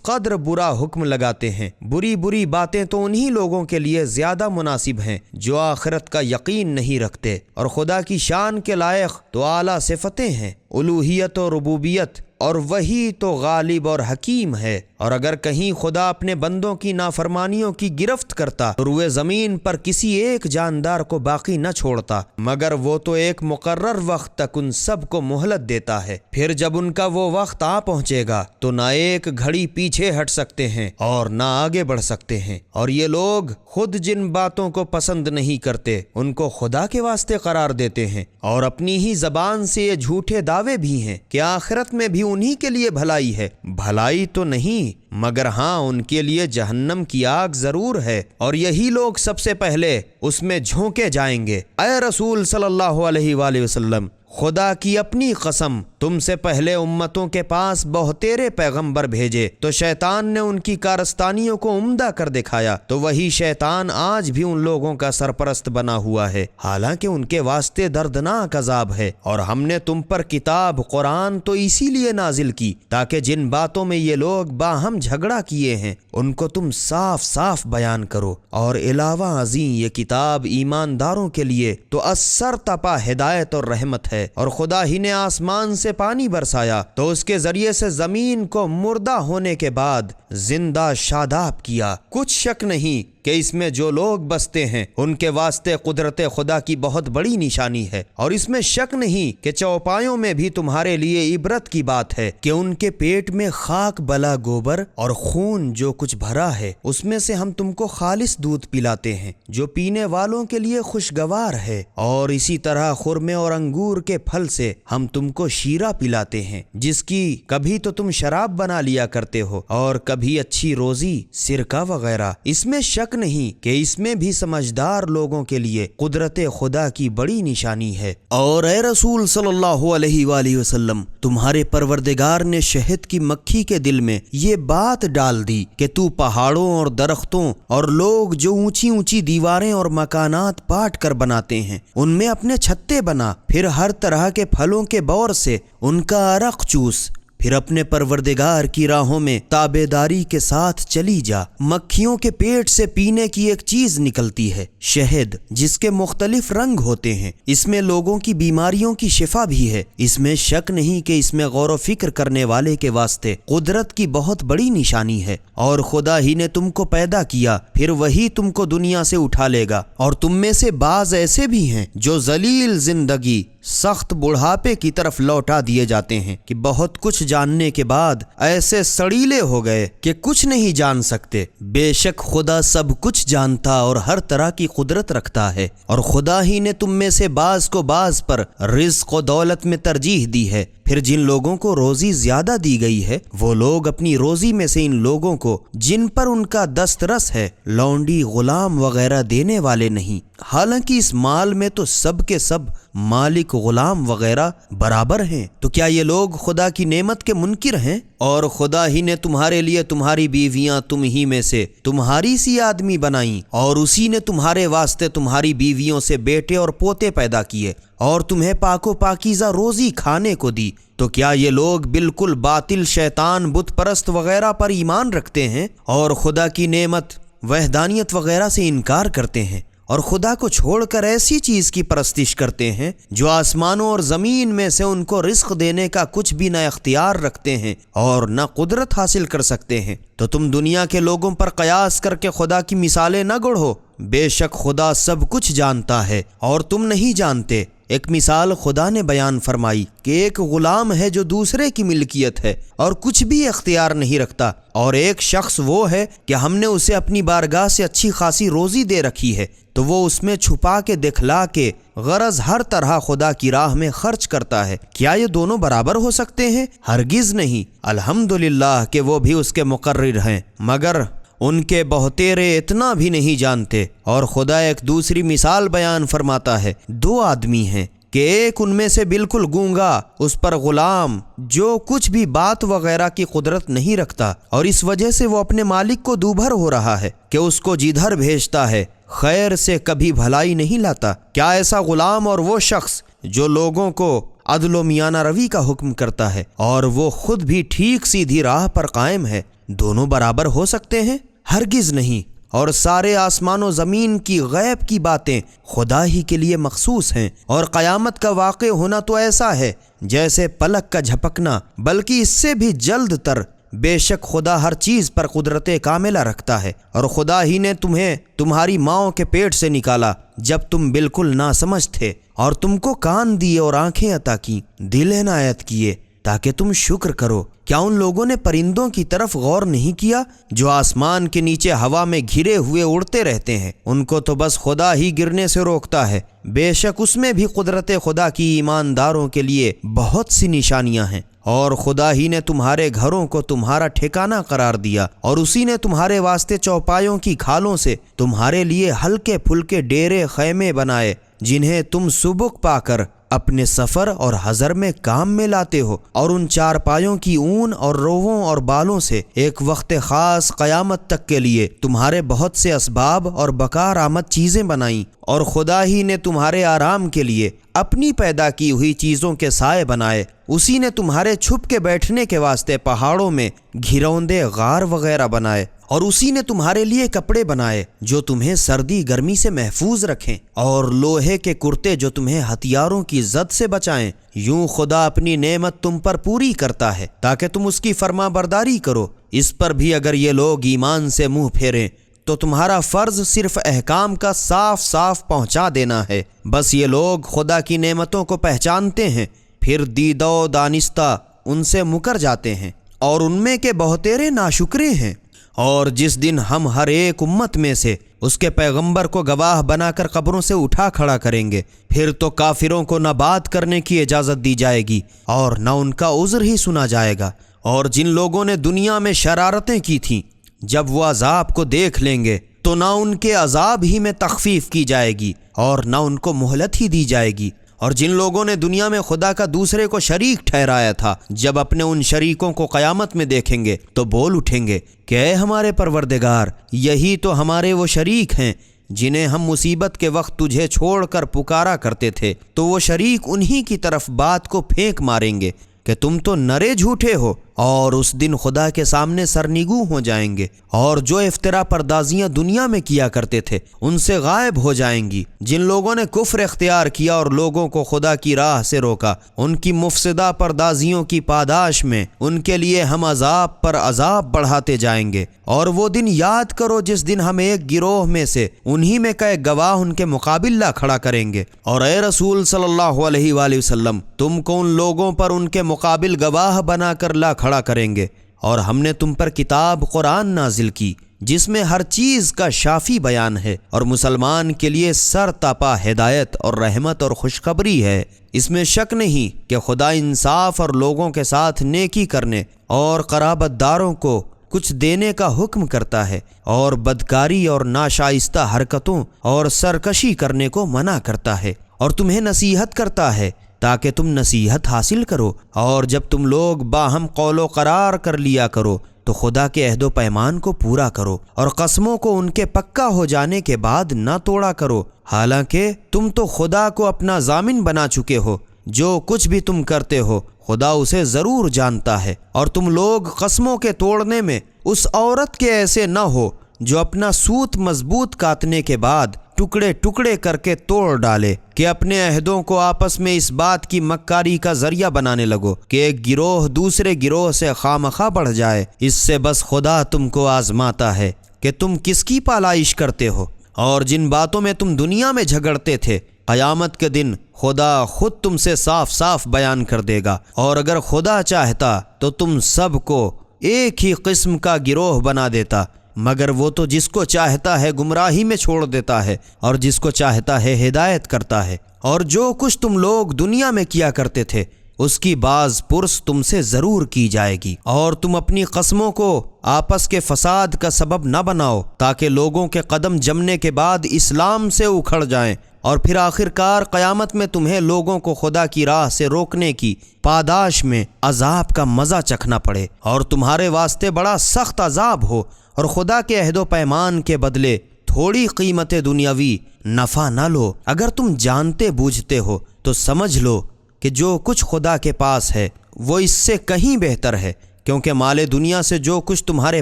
قدر برا حکم لگاتے ہیں۔ بری بری باتیں تو انہی لوگوں کے لیے زیادہ مناسب ہیں جو آخرت کا یقین نہیں رکھتے، اور خدا کی شان کے لائق تو اعلیٰ صفتیں ہیں، الوہیت و ربوبیت، اور وہی تو غالب اور حکیم ہے۔ اور اگر کہیں خدا اپنے بندوں کی نافرمانیوں کی گرفت کرتا تو روئے زمین پر کسی ایک جاندار کو باقی نہ چھوڑتا، مگر وہ تو ایک مقرر وقت تک ان سب کو مہلت دیتا ہے۔ پھر جب ان کا وہ وقت آ پہنچے گا تو نہ ایک گھڑی پیچھے ہٹ سکتے ہیں اور نہ آگے بڑھ سکتے ہیں۔ اور یہ لوگ خود جن باتوں کو پسند نہیں کرتے ان کو خدا کے واسطے قرار دیتے ہیں، اور اپنی ہی زبان سے یہ جھوٹے دعوے بھی ہیں کہ آخرت میں بھی انہی کے لیے بھلائی ہے۔ بھلائی تو نہیں، مگر ہاں ان کے لیے جہنم کی آگ ضرور ہے، اور یہی لوگ سب سے پہلے اس میں جھونکے جائیں گے۔ اے رسول صلی اللہ علیہ وآلہ وسلم، خدا کی اپنی قسم، تم سے پہلے امتوں کے پاس بہتیرے پیغمبر بھیجے تو شیطان نے ان کی کارستانیوں کو عمدہ کر دکھایا، تو وہی شیطان آج بھی ان لوگوں کا سرپرست بنا ہوا ہے، حالانکہ ان کے واسطے دردناک عذاب ہے۔ اور ہم نے تم پر کتاب قرآن تو اسی لیے نازل کی تاکہ جن باتوں میں یہ لوگ باہم جھگڑا کیے ہیں ان کو تم صاف صاف بیان کرو، اور علاوہ ازیں یہ کتاب ایمانداروں کے لیے تو اثر تپا ہدایت اور رحمت ہے۔ اور خدا ہی نے آسمان سے پانی برسایا تو اس کے ذریعے سے زمین کو مردہ ہونے کے بعد زندہ شاداب کیا۔ کچھ شک نہیں کہ اس میں جو لوگ بستے ہیں ان کے واسطے قدرت خدا کی بہت بڑی نشانی ہے، اور اس میں شک نہیں کہ چوپایوں میں بھی تمہارے لیے عبرت کی بات ہے کہ ان کے پیٹ میں خاک بلا گوبر اور خون جو کچھ بھرا ہے اس میں سے ہم تم کو خالص دودھ پلاتے ہیں جو پینے والوں کے لیے خوشگوار ہے، اور اسی طرح خرمے اور انگور کے پھل سے ہم تم کو شیرہ پلاتے ہیں جس کی کبھی تو تم شراب بنا لیا کرتے ہو اور کبھی اچھی روزی سرکہ وغیرہ۔ اس میں شک نہیں کہ اس میں بھی سمجھدار لوگوں کے لیے قدرت خدا کی بڑی نشانی ہے۔ اور اے رسول صلی اللہ علیہ وآلہ وسلم، تمہارے پروردگار نے شہد کی مکھی کے دل میں یہ بات ڈال دی کہ تو پہاڑوں اور درختوں اور لوگ جو اونچی اونچی دیواریں اور مکانات پاٹ کر بناتے ہیں ان میں اپنے چھتے بنا، پھر ہر طرح کے پھلوں کے بور سے ان کا عرق چوس، پھر اپنے پروردگار کی راہوں میں تابعداری کے ساتھ چلی جا۔ مکھیوں کے پیٹ سے پینے کی ایک چیز نکلتی ہے، شہد، جس کے مختلف رنگ ہوتے ہیں، اس میں لوگوں کی بیماریوں کی شفا بھی ہے۔ اس میں شک نہیں کہ اس میں غور و فکر کرنے والے کے واسطے قدرت کی بہت بڑی نشانی ہے۔ اور خدا ہی نے تم کو پیدا کیا، پھر وہی تم کو دنیا سے اٹھا لے گا، اور تم میں سے بعض ایسے بھی ہیں جو ذلیل زندگی سخت بڑھاپے کی طرف لوٹا دیے جاتے ہیں کہ بہت کچھ جاننے کے بعد ایسے سڑیلے ہو گئے کہ کچھ نہیں جان سکتے۔ بے شک خدا سب کچھ جانتا اور ہر طرح کی قدرت رکھتا ہے، اور خدا ہی نے تم میں سے بعض کو بعض پر رزق و دولت میں ترجیح دی ہے۔ پھر جن لوگوں کو روزی زیادہ دی گئی ہے وہ لوگ اپنی روزی میں سے ان لوگوں کو جن پر ان کا دسترس ہے لونڈی غلام وغیرہ دینے والے نہیں، حالانکہ اس مال میں تو سب کے سب مالک غلام وغیرہ برابر ہیں۔ تو کیا یہ لوگ خدا کی نعمت کے منکر ہیں؟ اور خدا ہی نے تمہارے لیے تمہاری بیویاں تم ہی میں سے تمہاری سی آدمی بنائیں، اور اسی نے تمہارے واسطے تمہاری بیویوں سے بیٹے اور پوتے پیدا کیے، اور تمہیں پاک و پاکیزہ روزی کھانے کو دی۔ تو کیا یہ لوگ بالکل باطل شیطان بت پرست وغیرہ پر ایمان رکھتے ہیں اور خدا کی نعمت وحدانیت وغیرہ سے انکار کرتے ہیں، اور خدا کو چھوڑ کر ایسی چیز کی پرستش کرتے ہیں جو آسمانوں اور زمین میں سے ان کو رزق دینے کا کچھ بھی نہ اختیار رکھتے ہیں اور نہ قدرت حاصل کر سکتے ہیں؟ تو تم دنیا کے لوگوں پر قیاس کر کے خدا کی مثالیں نہ گڑھو، بے شک خدا سب کچھ جانتا ہے اور تم نہیں جانتے۔ ایک مثال خدا نے بیان فرمائی کہ ایک غلام ہے جو دوسرے کی ملکیت ہے اور کچھ بھی اختیار نہیں رکھتا، اور ایک شخص وہ ہے کہ ہم نے اسے اپنی بارگاہ سے اچھی خاصی روزی دے رکھی ہے، تو وہ اس میں چھپا کے دکھلا کے غرض ہر طرح خدا کی راہ میں خرچ کرتا ہے۔ کیا یہ دونوں برابر ہو سکتے ہیں؟ ہرگز نہیں۔ الحمدللہ کہ وہ بھی اس کے مقرر ہیں، مگر ان کے بہتیرے اتنا بھی نہیں جانتے۔ اور خدا ایک دوسری مثال بیان فرماتا ہے، دو آدمی ہیں کہ ایک ان میں سے بالکل گونگا، اس پر غلام جو کچھ بھی بات وغیرہ کی قدرت نہیں رکھتا، اور اس وجہ سے وہ اپنے مالک کو دوبھر ہو رہا ہے کہ اس کو جدھر بھیجتا ہے خیر سے کبھی بھلائی نہیں لاتا۔ کیا ایسا غلام اور وہ شخص جو لوگوں کو عدل و میانہ روی کا حکم کرتا ہے اور وہ خود بھی ٹھیک سیدھی راہ پر قائم ہے، دونوں برابر ہو سکتے ہیں؟ ہرگز نہیں۔ اور سارے آسمان و زمین کی غیب کی باتیں خدا ہی کے لیے مخصوص ہیں، اور قیامت کا واقع ہونا تو ایسا ہے جیسے پلک کا جھپکنا، بلکہ اس سے بھی جلد تر۔ بے شک خدا ہر چیز پر قدرت کاملہ رکھتا ہے، اور خدا ہی نے تمہیں تمہاری ماؤں کے پیٹ سے نکالا جب تم بالکل ناسمجھ تھے، اور تم کو کان دیے اور آنکھیں عطا کی، دل عنایت کیے تاکہ تم شکر کرو۔ کیا ان لوگوں نے پرندوں کی طرف غور نہیں کیا جو آسمان کے نیچے ہوا میں گھرے ہوئے اڑتے رہتے ہیں؟ ان کو تو بس خدا ہی گرنے سے روکتا ہے، بے شک اس میں بھی قدرت خدا کی ایمانداروں کے لیے بہت سی نشانیاں ہیں۔ اور خدا ہی نے تمہارے گھروں کو تمہارا ٹھکانہ قرار دیا، اور اسی نے تمہارے واسطے چوپایوں کی کھالوں سے تمہارے لیے ہلکے پھلکے ڈیرے خیمے بنائے، جنہیں تم سبک پا کر اپنے سفر اور حضر میں کام میں لاتے ہو، اور ان چارپایوں کی اون اور روؤں اور بالوں سے ایک وقت خاص قیامت تک کے لیے تمہارے بہت سے اسباب اور بکار آمد چیزیں بنائیں۔ اور خدا ہی نے تمہارے آرام کے لیے اپنی پیدا کی ہوئی چیزوں کے سائے بنائے، اسی نے تمہارے چھپ کے بیٹھنے کے واسطے پہاڑوں میں گھروندے غار وغیرہ بنائے، اور اسی نے تمہارے لیے کپڑے بنائے جو تمہیں سردی گرمی سے محفوظ رکھیں، اور لوہے کے کرتے جو تمہیں ہتھیاروں کی زد سے بچائیں۔ یوں خدا اپنی نعمت تم پر پوری کرتا ہے تاکہ تم اس کی فرما برداری کرو۔ اس پر بھی اگر یہ لوگ ایمان سے منہ پھیریں تو تمہارا فرض صرف احکام کا صاف صاف پہنچا دینا ہے۔ بس یہ لوگ خدا کی نعمتوں کو پہچانتے ہیں، پھر دیدہ و دانستہ ان سے مکر جاتے ہیں، اور ان میں کے بہتیرے ناشکرے ہیں۔ اور جس دن ہم ہر ایک امت میں سے اس کے پیغمبر کو گواہ بنا کر قبروں سے اٹھا کھڑا کریں گے، پھر تو کافروں کو نہ بات کرنے کی اجازت دی جائے گی اور نہ ان کا عذر ہی سنا جائے گا۔ اور جن لوگوں نے دنیا میں شرارتیں کی تھیں، جب وہ عذاب کو دیکھ لیں گے تو نہ ان کے عذاب ہی میں تخفیف کی جائے گی اور نہ ان کو مہلت ہی دی جائے گی۔ اور جن لوگوں نے دنیا میں خدا کا دوسرے کو شریک ٹھہرایا تھا، جب اپنے ان شریکوں کو قیامت میں دیکھیں گے تو بول اٹھیں گے کہ اے ہمارے پروردگار، یہی تو ہمارے وہ شریک ہیں جنہیں ہم مصیبت کے وقت تجھے چھوڑ کر پکارا کرتے تھے۔ تو وہ شریک انہی کی طرف بات کو پھینک ماریں گے کہ تم تو نرے جھوٹے ہو، اور اس دن خدا کے سامنے سرنگوں ہو جائیں گے، اور جو افترا پردازیاں دنیا میں کیا کرتے تھے ان سے غائب ہو جائیں گی۔ جن لوگوں نے کفر اختیار کیا اور لوگوں کو خدا کی راہ سے روکا، ان کی مفسدہ پردازیوں کی پاداش میں ان کے لیے ہم عذاب پر عذاب بڑھاتے جائیں گے۔ اور وہ دن یاد کرو جس دن ہم ایک گروہ میں سے انہی میں کا ایک گواہ ان کے مقابل لا کھڑا کریں گے، اور اے رسول صلی اللہ علیہ وآلہ وسلم، تم کو ان لوگوں پر ان کے مقابل گواہ بنا کر لا کھڑا کریں گے۔ اور ہم نے تم پر کتاب قرآن نازل کی جس میں ہر چیز کا شافی بیان ہے، اور مسلمان کے لیے سر تاپا ہدایت اور رحمت اور خوشخبری ہے۔ اس میں شک نہیں کہ خدا انصاف اور لوگوں کے ساتھ نیکی کرنے اور قرابت داروں کو کچھ دینے کا حکم کرتا ہے، اور بدکاری اور ناشائستہ حرکتوں اور سرکشی کرنے کو منع کرتا ہے، اور تمہیں نصیحت کرتا ہے تاکہ تم نصیحت حاصل کرو۔ اور جب تم لوگ باہم قول و قرار کر لیا کرو تو خدا کے عہد و پیمان کو پورا کرو، اور قسموں کو ان کے پکا ہو جانے کے بعد نہ توڑا کرو، حالانکہ تم تو خدا کو اپنا ضامن بنا چکے ہو۔ جو کچھ بھی تم کرتے ہو خدا اسے ضرور جانتا ہے۔ اور تم لوگ قسموں کے توڑنے میں اس عورت کے ایسے نہ ہو جو اپنا سوت مضبوط کاٹنے کے بعد ٹکڑے ٹکڑے کر کے توڑ ڈالے، کہ اپنے عہدوں کو آپس میں اس بات کی مکاری کا ذریعہ بنانے لگو کہ ایک گروہ دوسرے گروہ سے خواہ بڑھ جائے۔ اس سے بس خدا تم کو آزماتا ہے کہ تم کس کی پالائش کرتے ہو۔ اور جن باتوں میں تم دنیا میں جھگڑتے تھے قیامت کے دن خدا خود تم سے صاف صاف بیان کر دے گا، اور اگر خدا چاہتا تو تم سب کو ایک ہی قسم کا گروہ بنا دیتا، مگر وہ تو جس کو چاہتا ہے گمراہی میں چھوڑ دیتا ہے اور جس کو چاہتا ہے ہدایت کرتا ہے۔ اور جو کچھ تم لوگ دنیا میں کیا کرتے تھے اس کی باز پرس تم سے ضرور کی جائے گی، اور تم اپنی قسموں کو آپس کے فساد کا سبب نہ بناؤ تاکہ لوگوں کے قدم جمنے کے بعد اسلام سے اکھڑ جائیں، اور پھر آخر کار قیامت میں تمہیں لوگوں کو خدا کی راہ سے روکنے کی پاداش میں عذاب کا مزہ چکھنا پڑے، اور تمہارے واسطے بڑا سخت عذاب ہو، اور خدا کے عہد و پیمان کے بدلے تھوڑی قیمت دنیاوی نفع نہ لو۔ اگر تم جانتے بوجھتے ہو تو سمجھ لو کہ جو کچھ خدا کے پاس ہے وہ اس سے کہیں بہتر ہے، کیونکہ مال دنیا سے جو کچھ تمہارے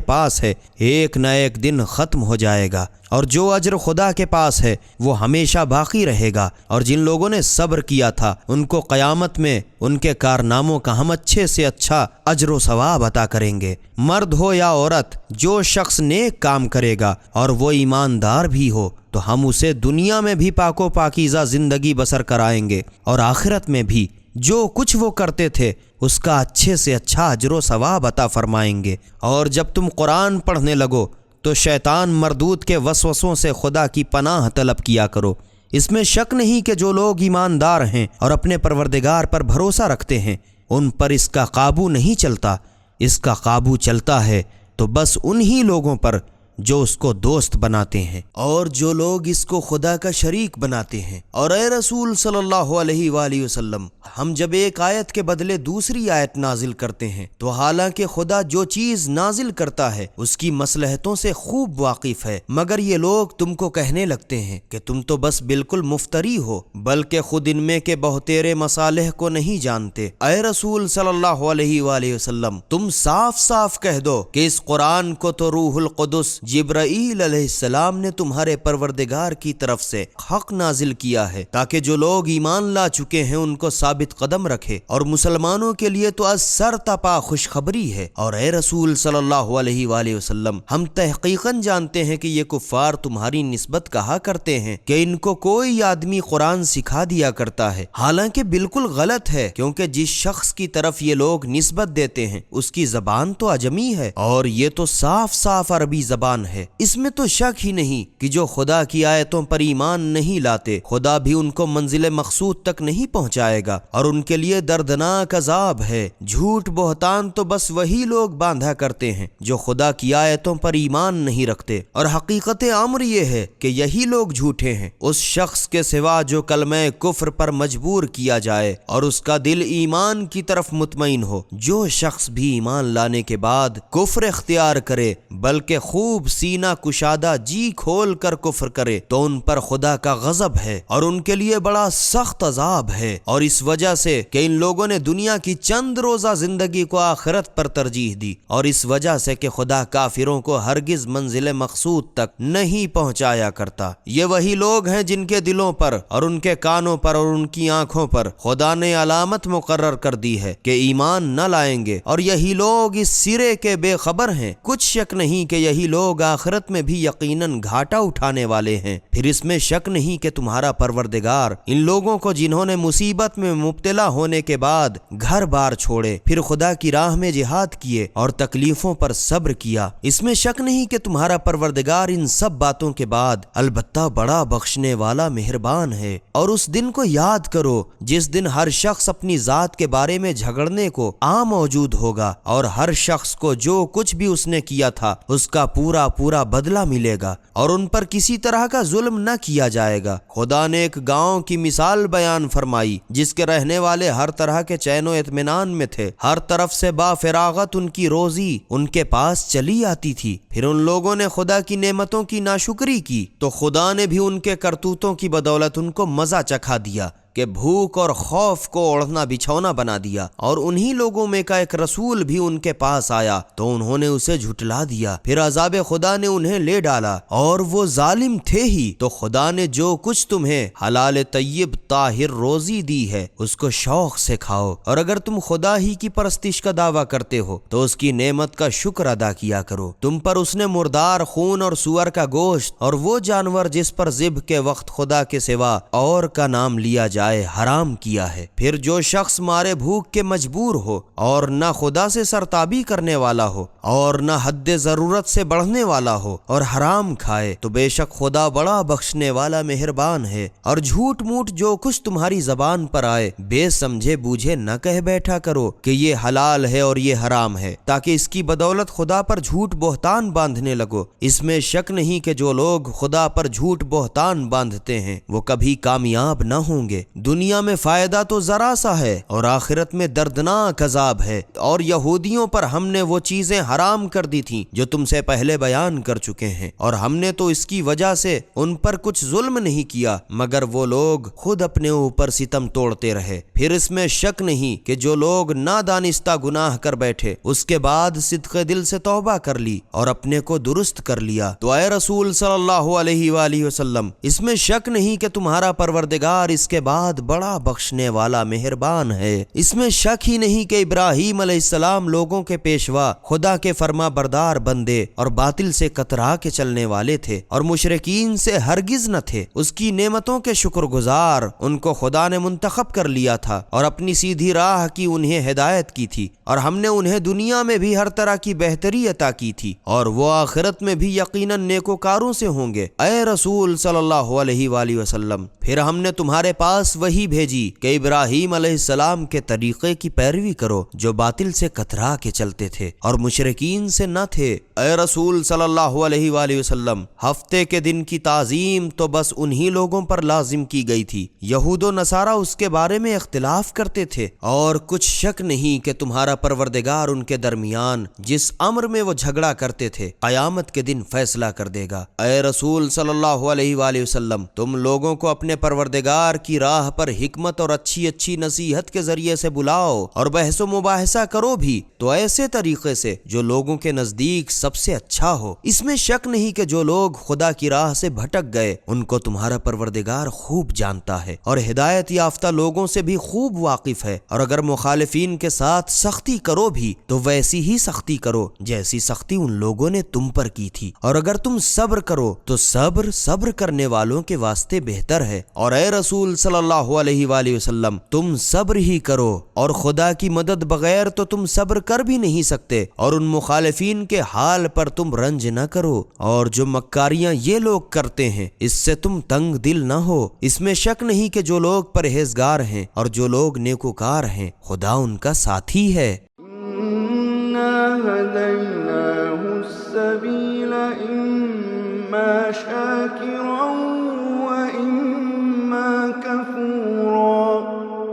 پاس ہے ایک نہ ایک دن ختم ہو جائے گا، اور جو اجر خدا کے پاس ہے وہ ہمیشہ باقی رہے گا۔ اور جن لوگوں نے صبر کیا تھا ان کو قیامت میں ان کے کارناموں کا ہم اچھے سے اچھا اجر و ثواب عطا کریں گے۔ مرد ہو یا عورت، جو شخص نیک کام کرے گا اور وہ ایماندار بھی ہو تو ہم اسے دنیا میں بھی پاک و پاکیزہ زندگی بسر کرائیں گے، اور آخرت میں بھی جو کچھ وہ کرتے تھے اس کا اچھے سے اچھا اجر و ثواب عطا فرمائیں گے۔ اور جب تم قرآن پڑھنے لگو تو شیطان مردود کے وسوسوں سے خدا کی پناہ طلب کیا کرو۔ اس میں شک نہیں کہ جو لوگ ایماندار ہیں اور اپنے پروردگار پر بھروسہ رکھتے ہیں ان پر اس کا قابو نہیں چلتا، اس کا قابو چلتا ہے تو بس انہی لوگوں پر جو اس کو دوست بناتے ہیں اور جو لوگ اس کو خدا کا شریک بناتے ہیں۔ اور اے رسول صلی اللہ علیہ وآلہ وسلم، ہم جب ایک آیت کے بدلے دوسری آیت نازل کرتے ہیں تو حالانکہ خدا جو چیز نازل کرتا ہے اس کی مصلحتوں سے خوب واقف ہے، مگر یہ لوگ تم کو کہنے لگتے ہیں کہ تم تو بس بالکل مفتری ہو، بلکہ خود ان میں کے بہتیرے مصالح کو نہیں جانتے۔ اے رسول صلی اللہ علیہ وآلہ وسلم، تم صاف صاف کہہ دو کہ اس قرآن کو تو روح القدس جبرائیل علیہ السلام نے تمہارے پروردگار کی طرف سے حق نازل کیا ہے، تاکہ جو لوگ ایمان لا چکے ہیں ان کو ثابت قدم رکھے، اور مسلمانوں کے لیے تو از سر تپا خوشخبری ہے۔ اور اے رسول صلی اللہ علیہ وآلہ وسلم، ہم تحقیقاً جانتے ہیں کہ یہ کفار تمہاری نسبت کہا کرتے ہیں کہ ان کو کوئی آدمی قرآن سکھا دیا کرتا ہے، حالانکہ بالکل غلط ہے، کیونکہ جس شخص کی طرف یہ لوگ نسبت دیتے ہیں اس کی زبان تو عجمی ہے، اور یہ تو صاف صاف عربی زبان ہے۔ اس میں تو شک ہی نہیں کہ جو خدا کی آیتوں پر ایمان نہیں لاتے خدا بھی ان کو منزل مقصود تک نہیں پہنچائے گا، اور ان کے لیے دردناک عذاب ہے۔ جھوٹ بہتان تو بس وہی لوگ باندھا کرتے ہیں جو خدا کی آیتوں پر ایمان نہیں رکھتے، اور حقیقت امر یہ ہے کہ یہی لوگ جھوٹے ہیں۔ اس شخص کے سوا جو کلمہ کفر پر مجبور کیا جائے اور اس کا دل ایمان کی طرف مطمئن ہو، جو شخص بھی ایمان لانے کے بعد کفر اختیار کرے بلکہ خوب سینہ کشادہ جی کھول کر کفر کرے تو ان پر خدا کا غضب ہے اور ان کے لیے بڑا سخت عذاب ہے۔ اور اس وجہ سے کہ ان لوگوں نے دنیا کی چند روزہ زندگی کو آخرت پر ترجیح دی، اور اس وجہ سے کہ خدا کافروں کو ہرگز منزل مقصود تک نہیں پہنچایا کرتا۔ یہ وہی لوگ ہیں جن کے دلوں پر اور ان کے کانوں پر اور ان کی آنکھوں پر خدا نے علامت مقرر کر دی ہے کہ ایمان نہ لائیں گے، اور یہی لوگ اس سرے کے بے خبر ہیں۔ کچھ شک نہیں کہ یہی لوگ آخرت میں بھی یقیناً گھاٹا اٹھانے والے ہیں۔ پھر اس میں شک نہیں کہ تمہارا پروردگار ان لوگوں کو جنہوں نے مصیبت میں مبتلا ہونے کے بعد گھر بار چھوڑے، پھر خدا کی راہ میں جہاد کیے اور تکلیفوں پر صبر کیا، اس میں شک نہیں کہ تمہارا پروردگار ان سب باتوں کے بعد البتہ بڑا بخشنے والا مہربان ہے۔ اور اس دن کو یاد کرو جس دن ہر شخص اپنی ذات کے بارے میں جھگڑنے کو موجود ہوگا، اور ہر شخص کو جو کچھ بھی اس نے کیا تھا اس کا پورا بدلہ ملے گا، اور ان پر کسی طرح کا ظلم نہ کیا جائے گا۔ خدا نے ایک گاؤں کی مثال بیان فرمائی جس کے رہنے والے ہر طرح کے چین و اطمینان میں تھے، ہر طرف سے با فراغت ان کی روزی ان کے پاس چلی آتی تھی۔ پھر ان لوگوں نے خدا کی نعمتوں کی ناشکری کی تو خدا نے بھی ان کے کرتوتوں کی بدولت ان کو مزہ چکھا دیا کہ بھوک اور خوف کو اوڑھنا بچھونا بنا دیا، اور انہی لوگوں میں کا ایک رسول بھی ان کے پاس آیا تو انہوں نے اسے جھٹلا دیا، پھر عذاب خدا نے انہیں لے ڈالا، اور وہ ظالم تھے ہی، تو خدا نے جو کچھ تمہیں حلال طیب طاہر روزی دی ہے اس کو شوق سے کھاؤ، اور اگر تم خدا ہی کی پرستش کا دعویٰ کرتے ہو تو اس کی نعمت کا شکر ادا کیا کرو۔ تم پر اس نے مردار خون اور سور کا گوشت اور وہ جانور جس پر ذبح کے وقت خدا کے سوا اور کا نام لیا جائے حرام کیا ہے۔ پھر جو شخص مارے بھوک کے مجبور ہو اور نہ خدا سے سرتابی کرنے والا ہو اور نہ حد ضرورت سے بڑھنے والا ہو اور حرام کھائے تو بے شک خدا بڑا بخشنے والا مہربان ہے۔ اور جھوٹ موٹ جو کچھ تمہاری زبان پر آئے بے سمجھے بوجھے نہ کہہ بیٹھا کرو کہ یہ حلال ہے اور یہ حرام ہے، تاکہ اس کی بدولت خدا پر جھوٹ بہتان باندھنے لگو۔ اس میں شک نہیں کہ جو لوگ خدا پر جھوٹ بہتان باندھتے ہیں وہ کبھی کامیاب نہ ہوں گے۔ دنیا میں فائدہ تو ذرا سا ہے اور آخرت میں دردناک عذاب ہے۔ اور یہودیوں پر ہم نے وہ چیزیں حرام کر دی تھیں جو تم سے پہلے بیان کر چکے ہیں، اور ہم نے تو اس کی وجہ سے ان پر کچھ ظلم نہیں کیا مگر وہ لوگ خود اپنے اوپر ستم توڑتے رہے۔ پھر اس میں شک نہیں کہ جو لوگ نادانستہ گناہ کر بیٹھے اس کے بعد صدق دل سے توبہ کر لی اور اپنے کو درست کر لیا تو اے رسول صلی اللہ علیہ وآلہ وسلم اس میں شک نہیں کہ تمہارا پروردگار اس کے بعد بڑا بخشنے والا مہربان ہے۔ اس میں شک ہی نہیں کہ ابراہیم علیہ السلام لوگوں کے پیشوا، خدا کے فرما بردار بندے اور باطل سے کترا کے چلنے والے تھے اور مشرکین سے ہرگز نہ تھے۔ اس کی نعمتوں کے شکر گزار ان کو خدا نے منتخب کر لیا تھا اور اپنی سیدھی راہ کی انہیں ہدایت کی تھی، اور ہم نے انہیں دنیا میں بھی ہر طرح کی بہتری عطا کی تھی اور وہ آخرت میں بھی یقیناً نیکوکاروں سے ہوں گے۔ اے رسول صلی اللہ علیہ وآلہ وسلم پھر ہم نے تمہارے پاس وہی بھیجی کہ ابراہیم علیہ السلام کے طریقے کی پیروی کرو جو باطل سے کترا کے چلتے تھے اور مشرکین سے نہ تھے۔ اے رسول صلی اللہ علیہ وآلہ وسلم ہفتے کے دن کی تعظیم تو بس انہی لوگوں پر لازم کی گئی تھی، یہود و نصارہ اس کے بارے میں اختلاف کرتے تھے، اور کچھ شک نہیں کہ تمہارا پروردگار ان کے درمیان جس امر میں وہ جھگڑا کرتے تھے قیامت کے دن فیصلہ کر دے گا۔ اے رسول صلی اللہ علیہ وآلہ وسلم تم لوگوں کو اپنے پروردگار کی راہ پر حکمت اور اچھی اچھی نصیحت کے ذریعے سے بلاؤ اور بحث و مباحثہ کرو بھی، تو ایسے طریقے سے جو لوگوں کے نزدیک سب سے اچھا ہو۔ اس میں شک نہیں کہ جو لوگ خدا کی راہ سے بھٹک گئے ان کو تمہارا پروردگار خوب جانتا ہے اور ہدایت یافتہ لوگوں سے بھی خوب واقف ہے۔ اور اگر مخالفین کے ساتھ سختی کرو بھی تو ویسی ہی سختی کرو جیسی سختی ان لوگوں نے تم پر کی تھی، اور اگر تم صبر کرو تو صبر کرنے والوں کے واسطے بہتر ہے۔ اور اے رسول صلی اللہ علیہ وآلہ وسلم تم صبر ہی کرو، اور خدا کی مدد بغیر تو تم صبر کر بھی نہیں سکتے، اور ان مخالفین کے حال پر تم رنج نہ کرو، اور جو مکاریاں یہ لوگ کرتے ہیں اس سے تم تنگ دل نہ ہو۔ اس میں شک نہیں کہ جو لوگ پرہیزگار ہیں اور جو لوگ نیکوکار ہیں خدا ان کا ساتھی ہے۔ إِنَّا هَدَيْنَاهُ السَّبِيلَ إِمَّا شَاكِرًا